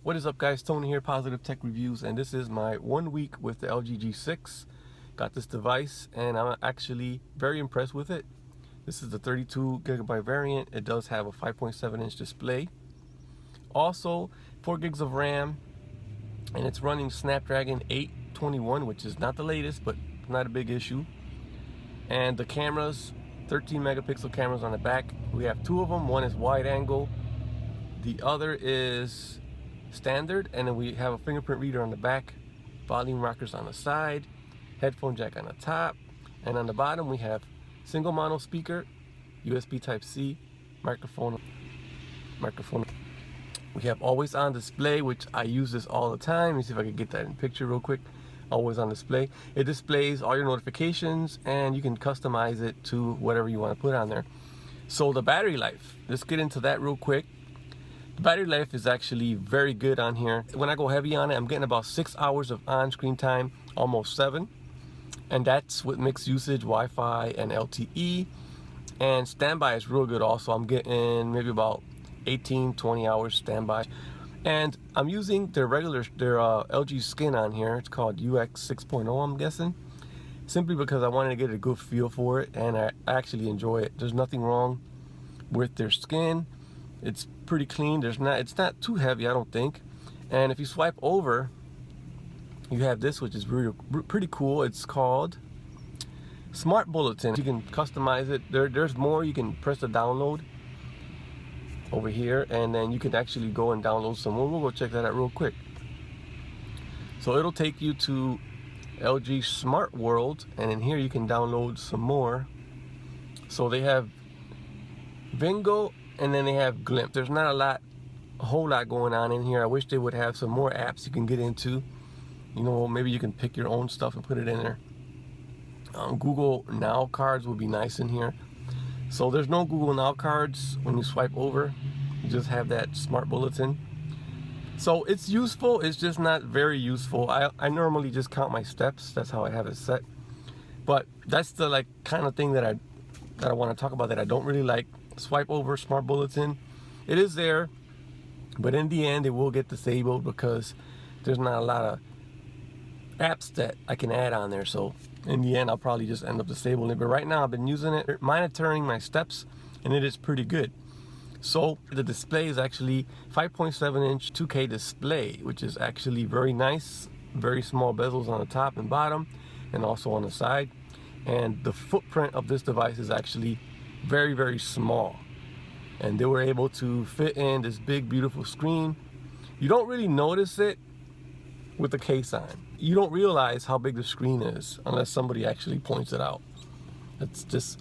What is up, guys? Tony here, Positive Tech Reviews, and this is my 1 week with the LG G6. Got this device and I'm actually very impressed with it. This is the 32GB variant. It does have a 5.7-inch display. Also 4 gigs of RAM, and it's running Snapdragon 821, which is not the latest, but not a big issue. And the cameras, 13 megapixel cameras on the back. We have two of them. One is wide angle, the other is standard, and then we have a fingerprint reader on the back, volume rockers on the side, headphone jack on the top, and on the bottom we have single mono speaker, USB Type-C, microphone. We have always on display, which I use this all the time. Let me see if I can get that in picture real quick. Always on display. It displays all your notifications and you can customize it to whatever you want to put on there. So the battery life, let's get into that real quick. The battery life is actually very good on here. When I go heavy on it, I'm getting about 6 hours of on-screen time, almost 7. And that's with mixed usage, Wi-Fi and LTE. And standby is real good also. I'm getting maybe about 18-20 hours standby. And I'm using their LG skin on here. It's called UX 6.0, I'm guessing. Simply because I wanted to get a good feel for it, and I actually enjoy it. There's nothing wrong with their skin. It's pretty clean. It's not too heavy, I don't think. And if you swipe over, you have this, which is really pretty cool. It's called Smart Bulletin. You can customize it. There's more. You can press the download over here, and then you can actually go and download some more. We'll go check that out real quick. So it'll take you to LG Smart World, and in here you can download some more. So they have Vingo, and then they have Glimpse. There's not a whole lot going on in here. I wish they would have some more apps you can get into. You know, maybe you can pick your own stuff and put it in there. Google Now cards would be nice in here. So there's no Google Now cards when you swipe over. You just have that Smart Bulletin. So it's useful, it's just not very useful. I normally just count my steps. That's how I have it set. But that's the kind of thing that I want to talk about that I don't really like. Swipe over, Smart Bulletin. It is there, but in the end it will get disabled because there's not a lot of apps that I can add on there. So in the end I'll probably just end up disabling it. But right now I've been using it, monitoring my steps, and it is pretty good. So the display is actually 5.7-inch 2K display, which is actually very nice. Very small bezels on the top and bottom, and also on the side. And the footprint of this device is actually very, very small. And they were able to fit in this big, beautiful screen. You don't really notice it with the case on. You don't realize how big the screen is unless somebody actually points it out. That's just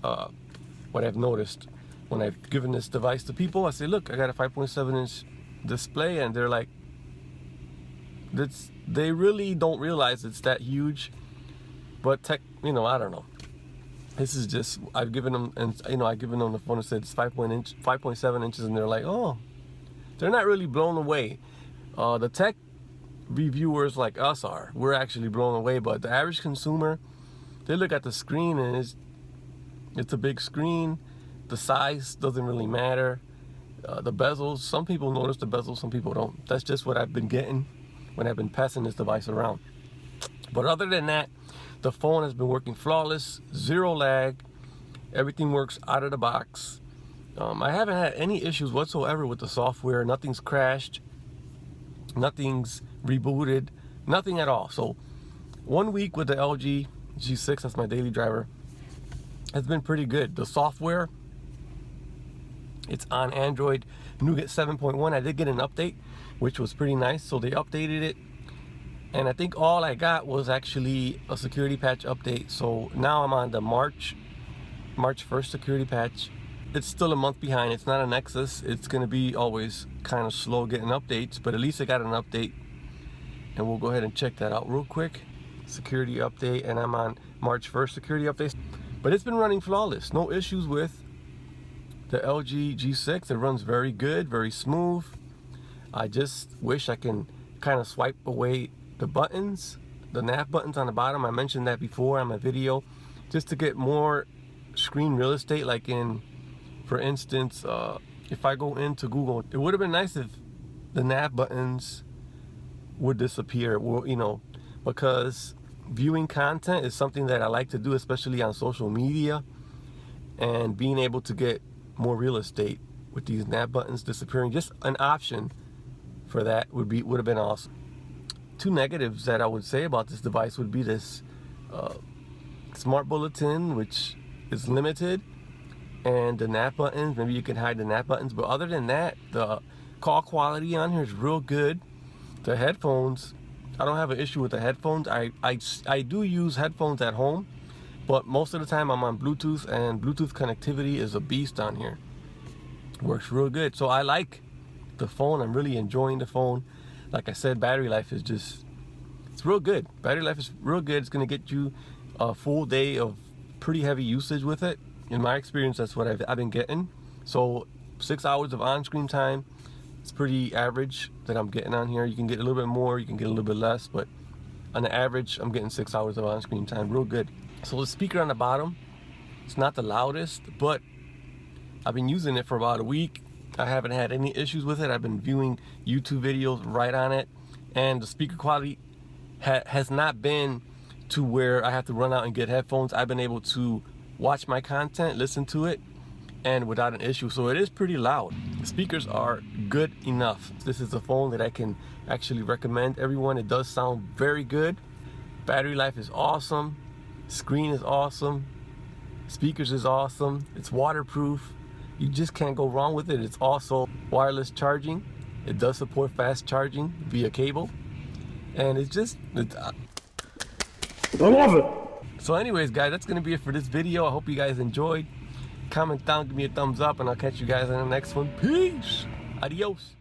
what I've noticed when I've given this device to people. I say, look, I got a 5.7-inch display, and they're like, they really don't realize it's that huge. But I don't know. This is just, I've given them, and I've given them the phone and said it's 5.7 inches, and they're like, oh, they're not really blown away. The tech reviewers like us we're actually blown away, but the average consumer, they look at the screen and it's a big screen. The size doesn't really matter. The bezels, some people notice the bezels, some people don't. That's just what I've been getting when I've been passing this device around. But other than that, the phone has been working flawless, zero lag. Everything works out of the box. I haven't had any issues whatsoever with the software. Nothing's crashed, nothing's rebooted, nothing at all. So 1 week with the LG G6, that's my daily driver, has been pretty good. The software, it's on Android Nougat 7.1. I did get an update, which was pretty nice. So they updated it, and I think all I got was actually a security patch update. So now I'm on the March 1st security patch. It's still a month behind. It's not a Nexus. It's going to be always kind of slow getting updates, but at least I got an update, and we'll go ahead and check that out real quick. Security update, and I'm on March 1st security update. But it's been running flawless. No issues with the LG G6. It runs very good, very smooth. I just wish I can kind of swipe away the buttons, the nav buttons on the bottom. I mentioned that before on my video, just to get more screen real estate. Like for instance, if I go into Google, it would have been nice if the nav buttons would disappear. Well, you know, because viewing content is something that I like to do, especially on social media, and being able to get more real estate with these nav buttons disappearing, just an option for that would have been awesome. Two negatives that I would say about this device would be this smart bulletin, which is limited, and the nav buttons. Maybe you can hide the nav buttons, but other than that, the call quality on here is real good. The headphones, I don't have an issue with the headphones. I do use headphones at home, but most of the time I'm on Bluetooth, and Bluetooth connectivity is a beast on here. Works real good. So I like the phone. I'm really enjoying the phone. Like I said, battery life is just, it's real good. Battery life is real good. It's gonna get you a full day of pretty heavy usage with it. In my experience, that's what I've been getting. So 6 hours of on-screen time, it's pretty average that I'm getting on here. You can get a little bit more, you can get a little bit less, but on the average, I'm getting 6 hours of on-screen time, real good. So the speaker on the bottom, it's not the loudest, but I've been using it for about a week. I haven't had any issues with it. I've been viewing YouTube videos right on it, and the speaker quality has not been to where I have to run out and get headphones. I've been able to watch my content, listen to it, and without an issue. So it is pretty loud. The speakers are good enough. This is a phone that I can actually recommend everyone. It does sound very good. Battery life is awesome. Screen is awesome. Speakers is awesome. It's waterproof. You just can't go wrong with it. It's also wireless charging. It does support fast charging via cable. And I love it. So anyways, guys, that's gonna be it for this video. I hope you guys enjoyed. Comment down, give me a thumbs up, and I'll catch you guys in the next one. Peace. Adios.